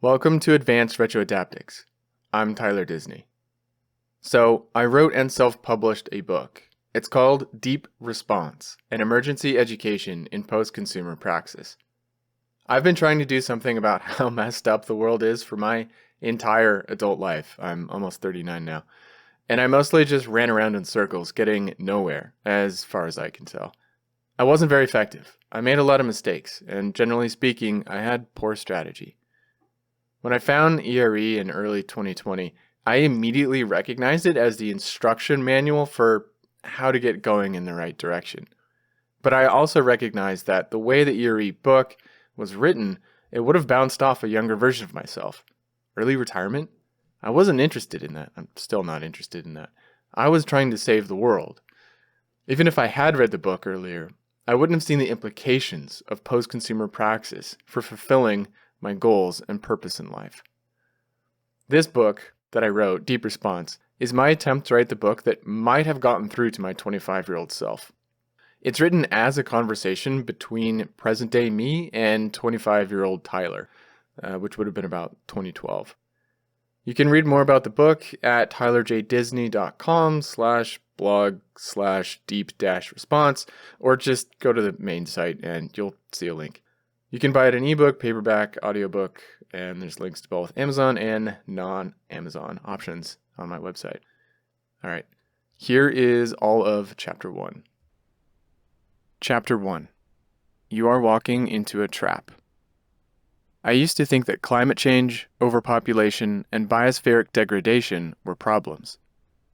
Welcome to Advanced Retroadaptics. I'm Tyler Disney. So, I wrote and self-published a book. It's called Deep Response, an emergency education in post-consumer praxis. I've been trying to do something about how messed up the world is for my entire adult life. I'm almost 39 now. And I mostly just ran around in circles, getting nowhere, as far as I can tell. I wasn't very effective. I made a lot of mistakes, and generally speaking, I had poor strategy. When I found ERE in early 2020, I immediately recognized it as the instruction manual for how to get going in the right direction. But I also recognized that the way the ERE book was written, it would have bounced off a younger version of myself. Early retirement? I wasn't interested in that. I'm still not interested in that. I was trying to save the world. Even if I had read the book earlier, I wouldn't have seen the implications of post-consumer praxis for fulfilling my goals and purpose in life. This book that I wrote, Deep Response, is my attempt to write the book that might have gotten through to my 25-year-old self. It's written as a conversation between present-day me and 25-year-old Tyler, which would have been about 2012. You can read more about the book at tylerjdisney.com/blog/deep-response, or just go to the main site and you'll see a link. You can buy it in ebook, paperback, audiobook, and there's links to both Amazon and non-Amazon options on my website. All right, here is all of Chapter 1. Chapter 1. You are walking into a trap. I used to think that climate change, overpopulation, and biospheric degradation were problems.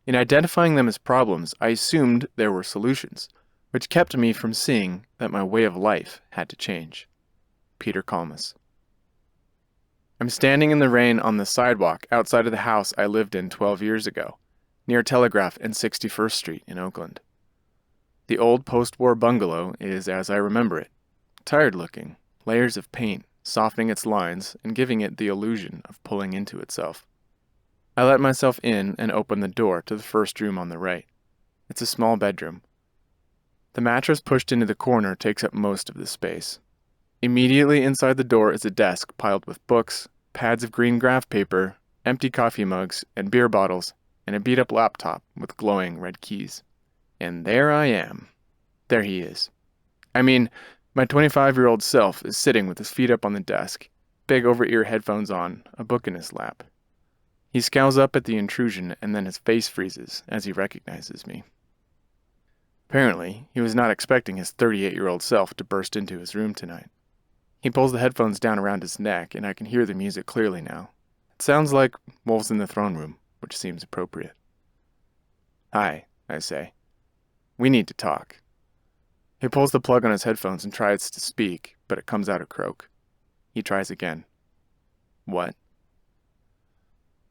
In identifying them as problems, I assumed there were solutions, which kept me from seeing that my way of life had to change. Peter Kalmus. I'm standing in the rain on the sidewalk outside of the house I lived in 12 years ago, near Telegraph and 61st Street in Oakland. The old post-war bungalow is as I remember it, tired-looking, layers of paint softening its lines and giving it the illusion of pulling into itself. I let myself in and opened the door to the first room on the right. It's a small bedroom. The mattress pushed into the corner takes up most of the space. Immediately inside the door is a desk piled with books, pads of green graph paper, empty coffee mugs, and beer bottles, and a beat-up laptop with glowing red keys. And there I am. There he is. I mean, my 25-year-old self is sitting with his feet up on the desk, big over-ear headphones on, a book in his lap. He scowls up at the intrusion and then his face freezes as he recognizes me. Apparently, he was not expecting his 38-year-old self to burst into his room tonight. He pulls the headphones down around his neck, and I can hear the music clearly now. It sounds like Wolves in the Throne Room, which seems appropriate. Hi, I say. We need to talk. He pulls the plug on his headphones and tries to speak, but it comes out a croak. He tries again. What?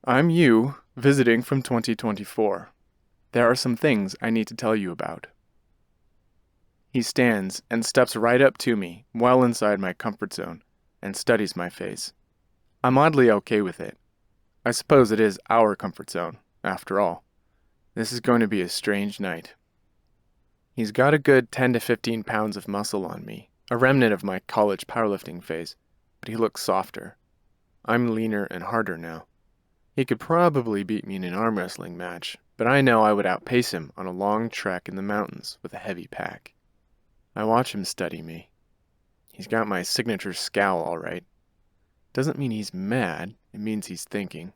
I'm you, visiting from 2024. There are some things I need to tell you about. He stands and steps right up to me, well inside my comfort zone, and studies my face. I'm oddly okay with it. I suppose it is our comfort zone, after all. This is going to be a strange night. He's got a good 10 to 15 pounds of muscle on me, a remnant of my college powerlifting phase, but he looks softer. I'm leaner and harder now. He could probably beat me in an arm wrestling match, but I know I would outpace him on a long trek in the mountains with a heavy pack. I watch him study me. He's got my signature scowl all right. Doesn't mean he's mad, it means he's thinking.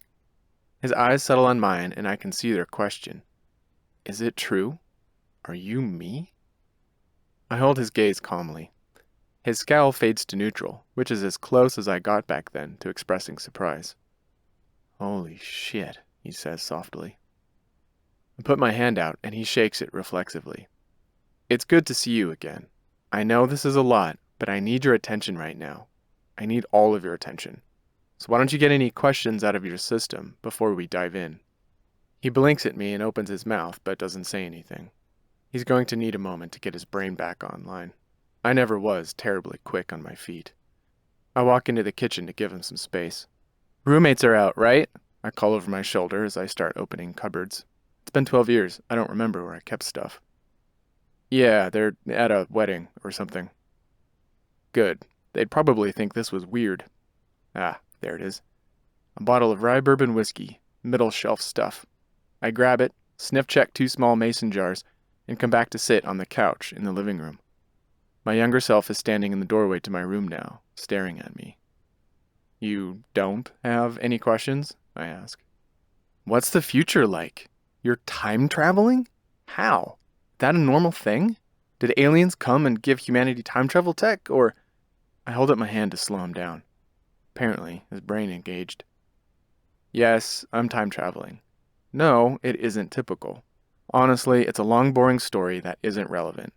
His eyes settle on mine and I can see their question. Is it true? Are you me? I hold his gaze calmly. His scowl fades to neutral, which is as close as I got back then to expressing surprise. Holy shit, he says softly. I put my hand out and he shakes it reflexively. It's good to see you again. I know this is a lot, but I need your attention right now. I need all of your attention. So why don't you get any questions out of your system before we dive in? He blinks at me and opens his mouth, but doesn't say anything. He's going to need a moment to get his brain back online. I never was terribly quick on my feet. I walk into the kitchen to give him some space. Roommates are out, right? I call over my shoulder as I start opening cupboards. It's been 12 years. I don't remember where I kept stuff. Yeah, they're at a wedding or something. Good. They'd probably think this was weird. Ah, there it is. A bottle of rye bourbon whiskey, middle shelf stuff. I grab it, sniff check 2 small mason jars, and come back to sit on the couch in the living room. My younger self is standing in the doorway to my room now, staring at me. You don't have any questions? I ask. What's the future like? You're time traveling? How? That a normal thing? Did aliens come and give humanity time travel tech, or... I hold up my hand to slow him down. Apparently, his brain engaged. Yes, I'm time traveling. No, it isn't typical. Honestly, it's a long, boring story that isn't relevant.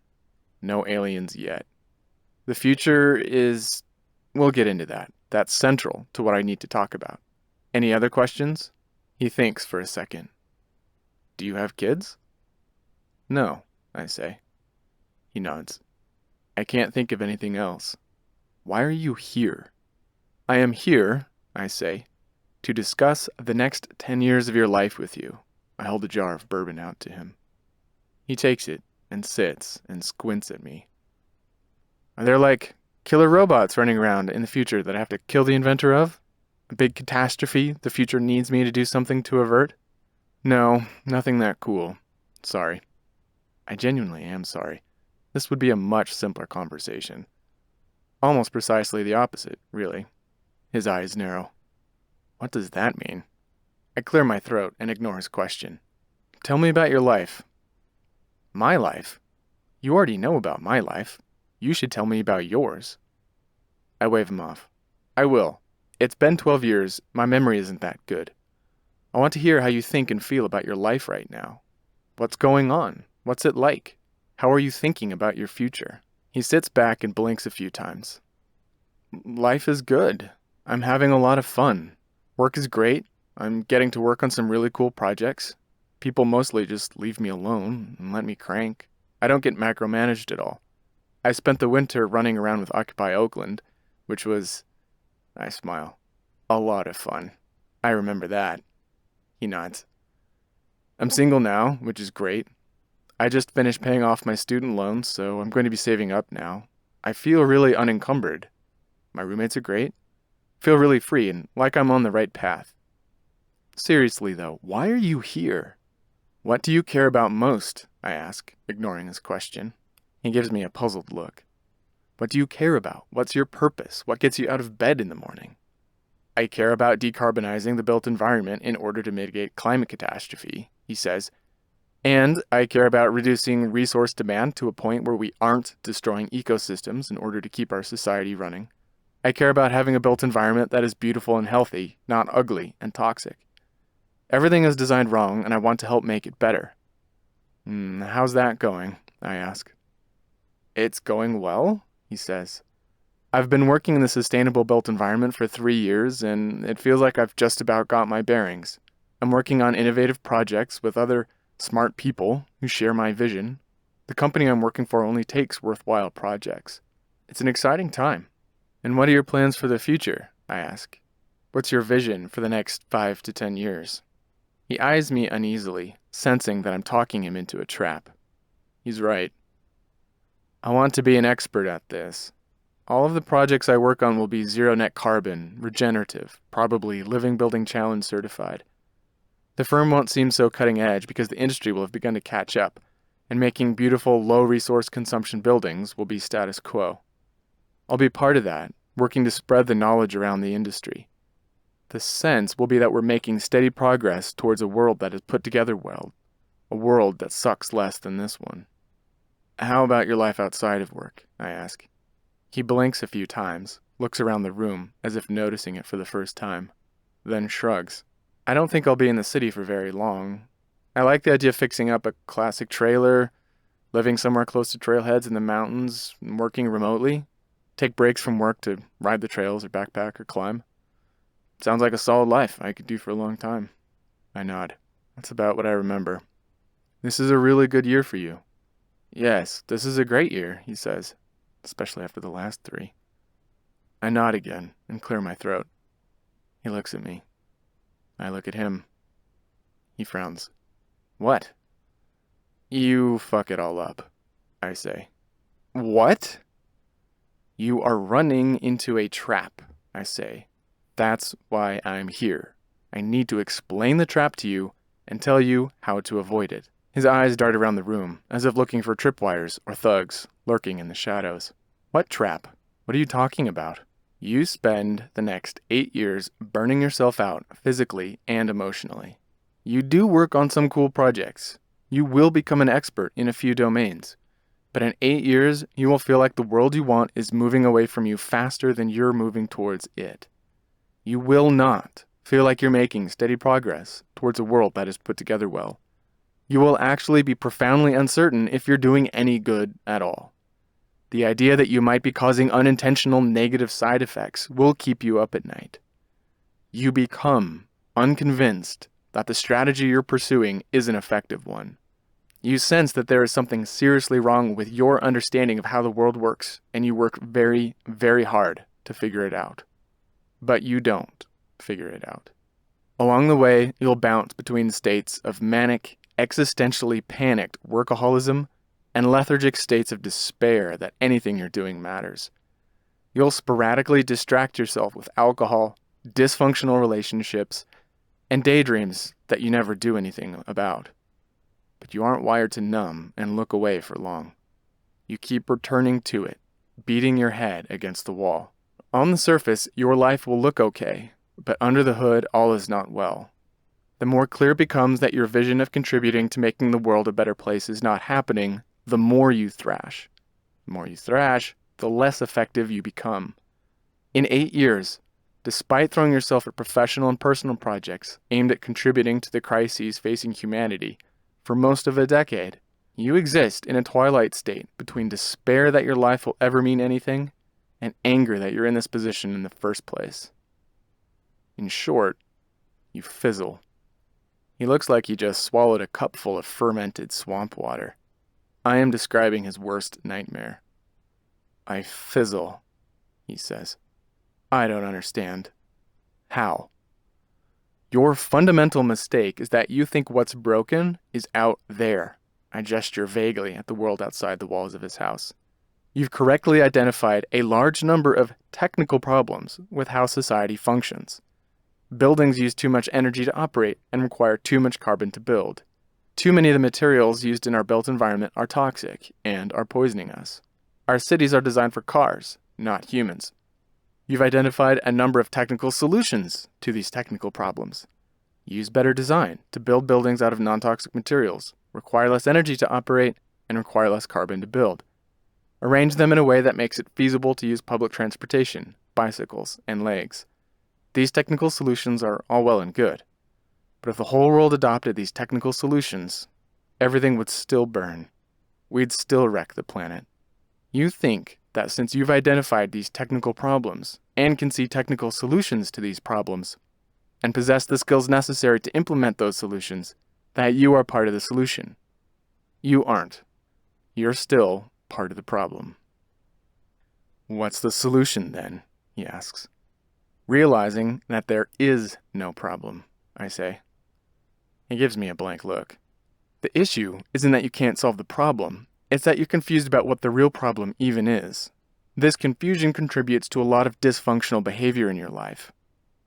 No aliens yet. The future is... We'll get into that. That's central to what I need to talk about. Any other questions? He thinks for a second. Do you have kids? No, I say. He nods. I can't think of anything else. Why are you here? I am here, I say, to discuss the next 10 years of your life with you. I hold a jar of bourbon out to him. He takes it and sits and squints at me. Are there like killer robots running around in the future that I have to kill the inventor of? A big catastrophe the future needs me to do something to avert? No, nothing that cool. Sorry. I genuinely am sorry. This would be a much simpler conversation. Almost precisely the opposite, really. His eyes narrow. What does that mean? I clear my throat and ignore his question. Tell me about your life. My life? You already know about my life. You should tell me about yours. I wave him off. I will. It's been 12 years. My memory isn't that good. I want to hear how you think and feel about your life right now. What's going on? What's it like? How are you thinking about your future? He sits back and blinks a few times. Life is good. I'm having a lot of fun. Work is great. I'm getting to work on some really cool projects. People mostly just leave me alone and let me crank. I don't get micromanaged at all. I spent the winter running around with Occupy Oakland, which was, I smile, a lot of fun. I remember that. He nods. I'm single now, which is great. I just finished paying off my student loans, so I'm going to be saving up now. I feel really unencumbered. My roommates are great. Feel really free and like I'm on the right path. Seriously, though, why are you here? What do you care about most? I ask, ignoring his question. He gives me a puzzled look. What do you care about? What's your purpose? What gets you out of bed in the morning? I care about decarbonizing the built environment in order to mitigate climate catastrophe, he says. And I care about reducing resource demand to a point where we aren't destroying ecosystems in order to keep our society running. I care about having a built environment that is beautiful and healthy, not ugly and toxic. Everything is designed wrong, and I want to help make it better. How's that going? I ask. It's going well, he says. I've been working in the sustainable built environment for 3 years, and it feels like I've just about got my bearings. I'm working on innovative projects with other smart people who share my vision. The company I'm working for only takes worthwhile projects. It's an exciting time. And what are your plans for the future? I ask. What's your vision for the next 5 to 10 years? He eyes me uneasily, sensing that I'm talking him into a trap. He's right. I want to be an expert at this. All of the projects I work on will be zero net carbon, regenerative, probably Living Building Challenge certified. The firm won't seem so cutting edge because the industry will have begun to catch up, and making beautiful low resource consumption buildings will be status quo. I'll be part of that, working to spread the knowledge around the industry. The sense will be that we're making steady progress towards a world that is put together well, a world that sucks less than this one. How about your life outside of work? I ask. He blinks a few times, looks around the room as if noticing it for the first time, then shrugs. I don't think I'll be in the city for very long. I like the idea of fixing up a classic trailer, living somewhere close to trailheads in the mountains, and working remotely. Take breaks from work to ride the trails or backpack or climb. Sounds like a solid life I could do for a long time. I nod. That's about what I remember. This is a really good year for you. Yes, this is a great year, he says, especially after the last 3. I nod again and clear my throat. He looks at me. I look at him. He frowns. What? You fuck it all up, I say. What? You are running into a trap, I say. That's why I'm here. I need to explain the trap to you and tell you how to avoid it." His eyes dart around the room, as if looking for tripwires or thugs lurking in the shadows. "What trap? What are you talking about?" "You spend the next 8 years burning yourself out physically and emotionally. You do work on some cool projects. You will become an expert in a few domains. But in 8 years, you will feel like the world you want is moving away from you faster than you're moving towards it. You will not feel like you're making steady progress towards a world that is put together well. You will actually be profoundly uncertain if you're doing any good at all. The idea that you might be causing unintentional negative side effects will keep you up at night. You become unconvinced that the strategy you're pursuing is an effective one. You sense that there is something seriously wrong with your understanding of how the world works, and you work very, very hard to figure it out. But you don't figure it out. Along the way, you'll bounce between states of manic, existentially panicked workaholism and lethargic states of despair that anything you're doing matters. You'll sporadically distract yourself with alcohol, dysfunctional relationships, and daydreams that you never do anything about. But you aren't wired to numb and look away for long. You keep returning to it, beating your head against the wall. On the surface, your life will look okay, but under the hood, all is not well. The more clear it becomes that your vision of contributing to making the world a better place is not happening, the more you thrash. The more you thrash, the less effective you become. In 8 years, despite throwing yourself at professional and personal projects aimed at contributing to the crises facing humanity, for most of a decade, you exist in a twilight state between despair that your life will ever mean anything and anger that you're in this position in the first place. In short, you fizzle. He looks like he just swallowed a cupful of fermented swamp water. I am describing his worst nightmare. "I fizzle," he says. "I don't understand. How?" "Your fundamental mistake is that you think what's broken is out there." I gesture vaguely at the world outside the walls of his house. "You've correctly identified a large number of technical problems with how society functions. Buildings use too much energy to operate and require too much carbon to build. Too many of the materials used in our built environment are toxic and are poisoning us. Our cities are designed for cars, not humans. You've identified a number of technical solutions to these technical problems. Use better design to build buildings out of non-toxic materials, require less energy to operate, and require less carbon to build. Arrange them in a way that makes it feasible to use public transportation, bicycles, and legs. These technical solutions are all well and good. But if the whole world adopted these technical solutions, everything would still burn. We'd still wreck the planet. You think that since you've identified these technical problems and can see technical solutions to these problems and possess the skills necessary to implement those solutions, that you are part of the solution. You aren't. You're still part of the problem." "What's the solution then?" he asks. "Realizing that there is no problem," I say. He gives me a blank look. "The issue isn't that you can't solve the problem. It's that you're confused about what the real problem even is. This confusion contributes to a lot of dysfunctional behavior in your life.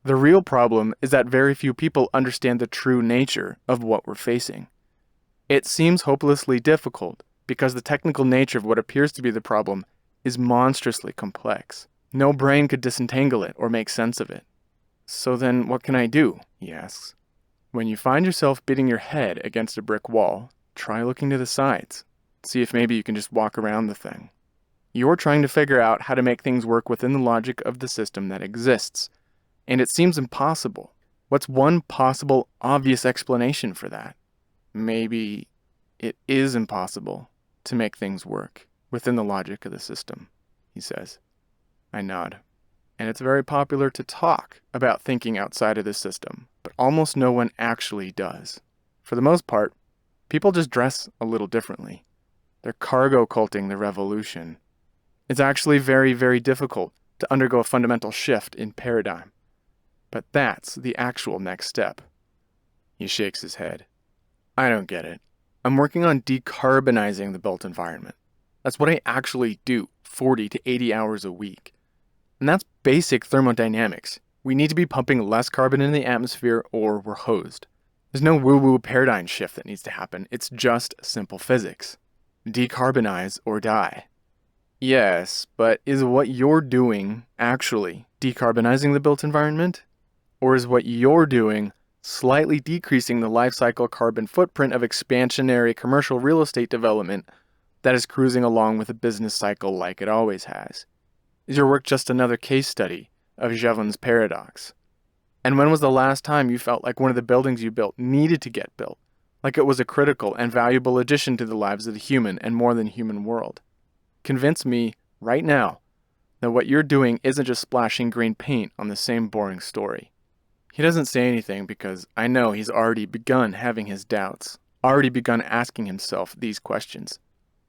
The real problem is that very few people understand the true nature of what we're facing. It seems hopelessly difficult because the technical nature of what appears to be the problem is monstrously complex. No brain could disentangle it or make sense of it. So then what can I do?" he asks. "When you find yourself beating your head against a brick wall, try looking to the sides. See if maybe you can just walk around the thing. You're trying to figure out how to make things work within the logic of the system that exists, and it seems impossible. What's one possible, obvious explanation for that? Maybe it is impossible to make things work within the logic of the system," he says. I nod. And it's very popular to talk about thinking outside of the system, but almost no one actually does. For the most part, people just dress a little differently. They're cargo culting the revolution. It's actually very, very difficult to undergo a fundamental shift in paradigm. But that's the actual next step. He shakes his head. "I don't get it. I'm working on decarbonizing the built environment. That's what I actually do, 40 to 80 hours a week. And that's basic thermodynamics. We need to be pumping less carbon into the atmosphere or we're hosed. There's no woo-woo paradigm shift that needs to happen. It's just simple physics. Decarbonize or die. Yes, but is what you're doing actually decarbonizing the built environment? Or is what you're doing slightly decreasing the life cycle carbon footprint of expansionary commercial real estate development that is cruising along with a business cycle like it always has? Is your work just another case study of Jevons paradox? And when was the last time you felt like one of the buildings you built needed to get built, like it was a critical and valuable addition to the lives of the human and more than human world? Convince me right now that what you're doing isn't just splashing green paint on the same boring story. He doesn't say anything because I know he's already begun having his doubts, already begun asking himself these questions.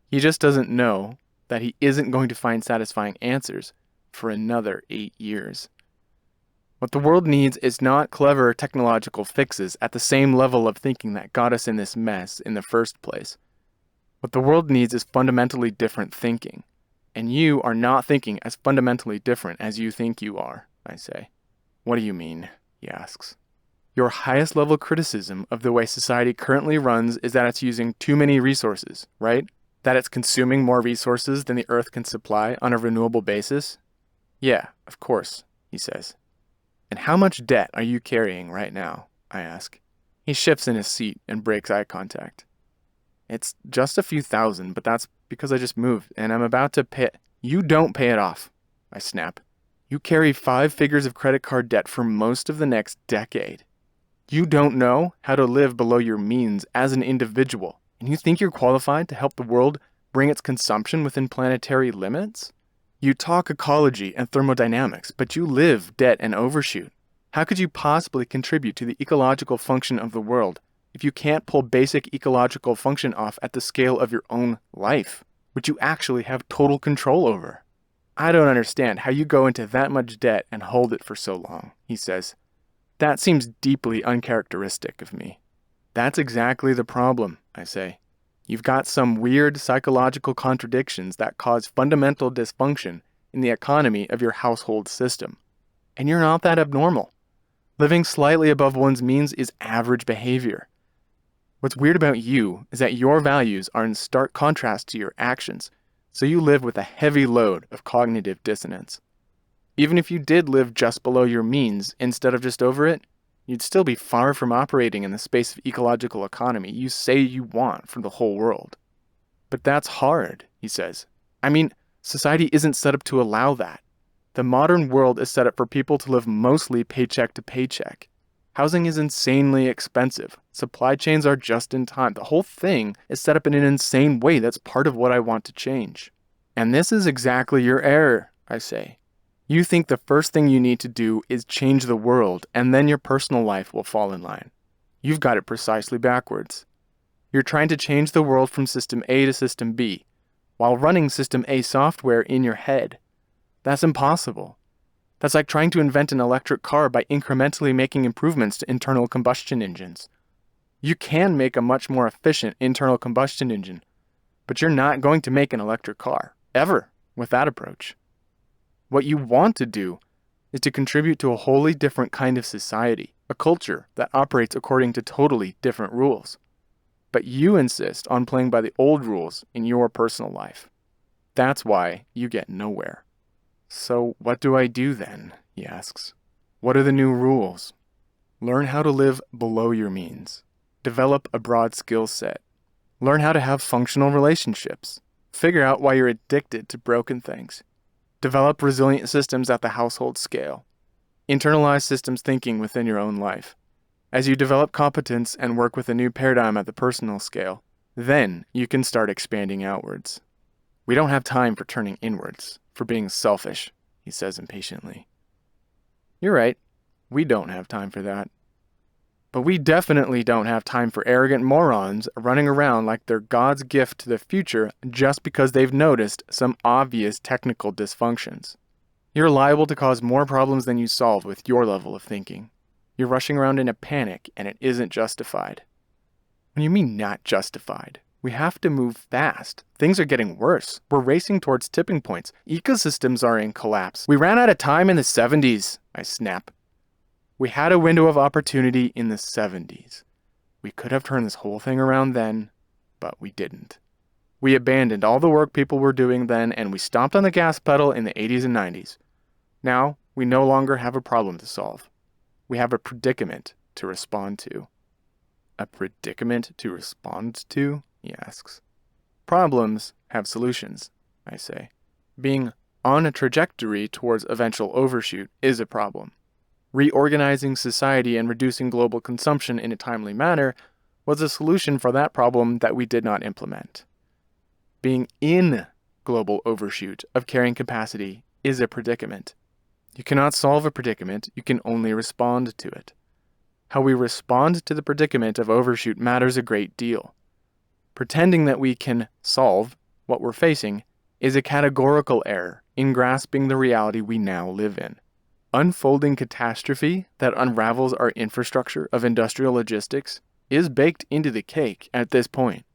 He just doesn't know that he isn't going to find satisfying answers for another 8 years. What the world needs is not clever technological fixes at the same level of thinking that got us in this mess in the first place. What the world needs is fundamentally different thinking. And you are not thinking as fundamentally different as you think you are, I say. What do you mean? He asks. Your highest level criticism of the way society currently runs is that it's using too many resources, right? That it's consuming more resources than the Earth can supply on a renewable basis? Yeah, of course, he says. And how much debt are you carrying right now? I ask. He shifts in his seat and breaks eye contact. It's just a few thousand, but that's because I just moved, and I'm about to pay it. You don't pay it off, I snap. You carry 5 figures of credit card debt for most of the next decade. You don't know how to live below your means as an individual, and you think you're qualified to help the world bring its consumption within planetary limits? You talk ecology and thermodynamics, but you live debt and overshoot. How could you possibly contribute to the ecological function of the world if you can't pull basic ecological function off at the scale of your own life, which you actually have total control over? I don't understand how you go into that much debt and hold it for so long, he says. That seems deeply uncharacteristic of me. That's exactly the problem, I say. You've got some weird psychological contradictions that cause fundamental dysfunction in the economy of your household system. And you're not that abnormal. Living slightly above one's means is average behavior. What's weird about you is that your values are in stark contrast to your actions, so you live with a heavy load of cognitive dissonance. Even if you did live just below your means instead of just over it, you'd still be far from operating in the space of ecological economy you say you want for the whole world. But that's hard, he says. I mean, society isn't set up to allow that. The modern world is set up for people to live mostly paycheck to paycheck. Housing is insanely expensive. Supply chains are just in time. The whole thing is set up in an insane way that's part of what I want to change. And this is exactly your error, I say. You think the first thing you need to do is change the world, and then your personal life will fall in line. You've got it precisely backwards. You're trying to change the world from System A to System B, while running System A software in your head. That's impossible. That's like trying to invent an electric car by incrementally making improvements to internal combustion engines. You can make a much more efficient internal combustion engine, but you're not going to make an electric car, ever, with that approach. What you want to do is to contribute to a wholly different kind of society, a culture that operates according to totally different rules. But you insist on playing by the old rules in your personal life. That's why you get nowhere. So what do I do then? He asks. What are the new rules? Learn how to live below your means. Develop a broad skill set. Learn how to have functional relationships. Figure out why you're addicted to broken things. Develop resilient systems at the household scale. Internalize systems thinking within your own life. As you develop competence and work with a new paradigm at the personal scale, then you can start expanding outwards. We don't have time for turning inwards, for being selfish, he says impatiently. You're right. We don't have time for that. But we definitely don't have time for arrogant morons running around like they're God's gift to the future just because they've noticed some obvious technical dysfunctions. You're liable to cause more problems than you solve with your level of thinking. You're rushing around in a panic, and it isn't justified. What do you mean not justified? We have to move fast. Things are getting worse. We're racing towards tipping points. Ecosystems are in collapse. We ran out of time in the 70s, I snap. We had a window of opportunity in the 70s. We could have turned this whole thing around then, but we didn't. We abandoned all the work people were doing then, and we stomped on the gas pedal in the 80s and 90s. Now, we no longer have a problem to solve. We have a predicament to respond to. A predicament to respond to? He asks. Problems have solutions, I say. Being on a trajectory towards eventual overshoot is a problem. Reorganizing society and reducing global consumption in a timely manner was a solution for that problem that we did not implement. Being in global overshoot of carrying capacity is a predicament. You cannot solve a predicament, you can only respond to it. How we respond to the predicament of overshoot matters a great deal. Pretending that we can solve what we're facing is a categorical error in grasping the reality we now live in. Unfolding catastrophe that unravels our infrastructure of industrial logistics is baked into the cake at this point.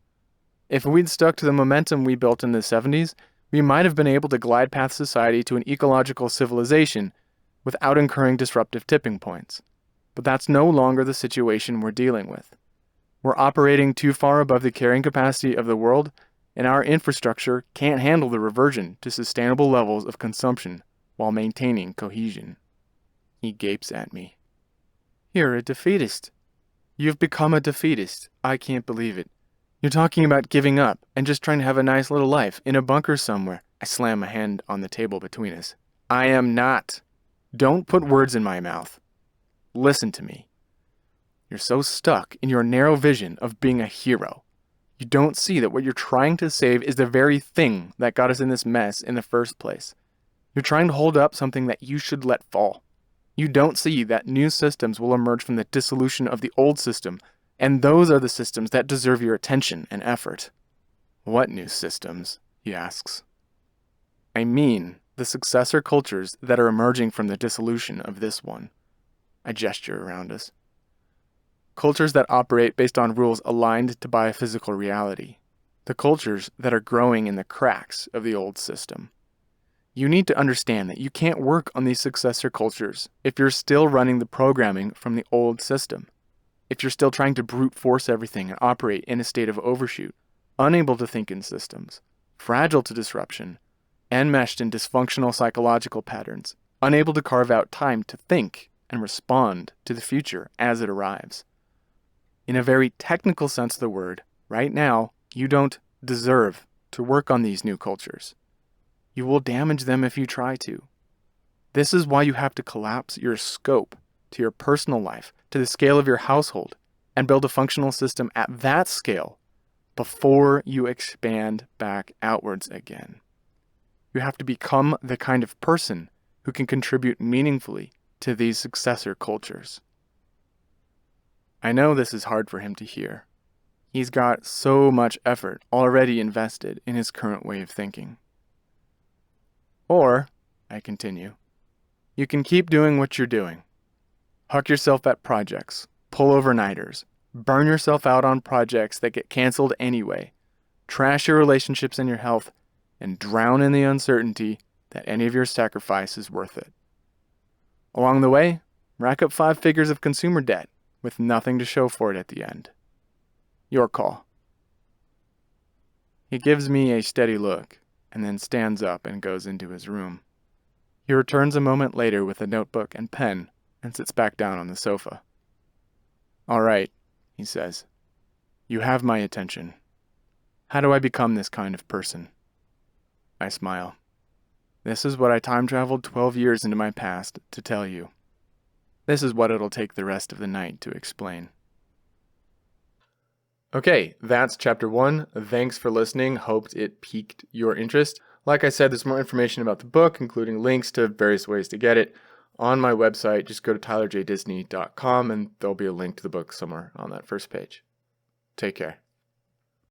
If we'd stuck to the momentum we built in the 70s, we might have been able to glide path society to an ecological civilization without incurring disruptive tipping points. But that's no longer the situation we're dealing with. We're operating too far above the carrying capacity of the world, and our infrastructure can't handle the reversion to sustainable levels of consumption while maintaining cohesion. He gapes at me. You're a defeatist. You've become a defeatist. I can't believe it. You're talking about giving up and just trying to have a nice little life in a bunker somewhere. I slam my hand on the table between us. I am not. Don't put words in my mouth. Listen to me. You're so stuck in your narrow vision of being a hero. You don't see that what you're trying to save is the very thing that got us in this mess in the first place. You're trying to hold up something that you should let fall. You don't see that new systems will emerge from the dissolution of the old system, and those are the systems that deserve your attention and effort. What new systems? He asks. I mean, the successor cultures that are emerging from the dissolution of this one. I gesture around us. Cultures that operate based on rules aligned to biophysical reality. The cultures that are growing in the cracks of the old system. You need to understand that you can't work on these successor cultures if you're still running the programming from the old system. If you're still trying to brute force everything and operate in a state of overshoot, unable to think in systems, fragile to disruption, enmeshed in dysfunctional psychological patterns, unable to carve out time to think and respond to the future as it arrives. In a very technical sense of the word, right now, you don't deserve to work on these new cultures. You will damage them if you try to. This is why you have to collapse your scope to your personal life, to the scale of your household, and build a functional system at that scale before you expand back outwards again. You have to become the kind of person who can contribute meaningfully to these successor cultures. I know this is hard for him to hear. He's got so much effort already invested in his current way of thinking. Or, I continue, you can keep doing what you're doing. Huck yourself at projects, pull overnighters, burn yourself out on projects that get canceled anyway, trash your relationships and your health, and drown in the uncertainty that any of your sacrifice is worth it. Along the way, rack up 5 figures of consumer debt with nothing to show for it at the end. Your call. He gives me a steady look and then stands up and goes into his room. He returns a moment later with a notebook and pen and sits back down on the sofa. All right, he says. You have my attention. How do I become this kind of person? I smile. This is what I time traveled 12 years into my past to tell you. This is what it'll take the rest of the night to explain. Okay, that's chapter 1. Thanks for listening. Hoped it piqued your interest. Like I said, there's more information about the book, including links to various ways to get it, on my website. Just go to tylerjdisney.com and there'll be a link to the book somewhere on that first page. Take care.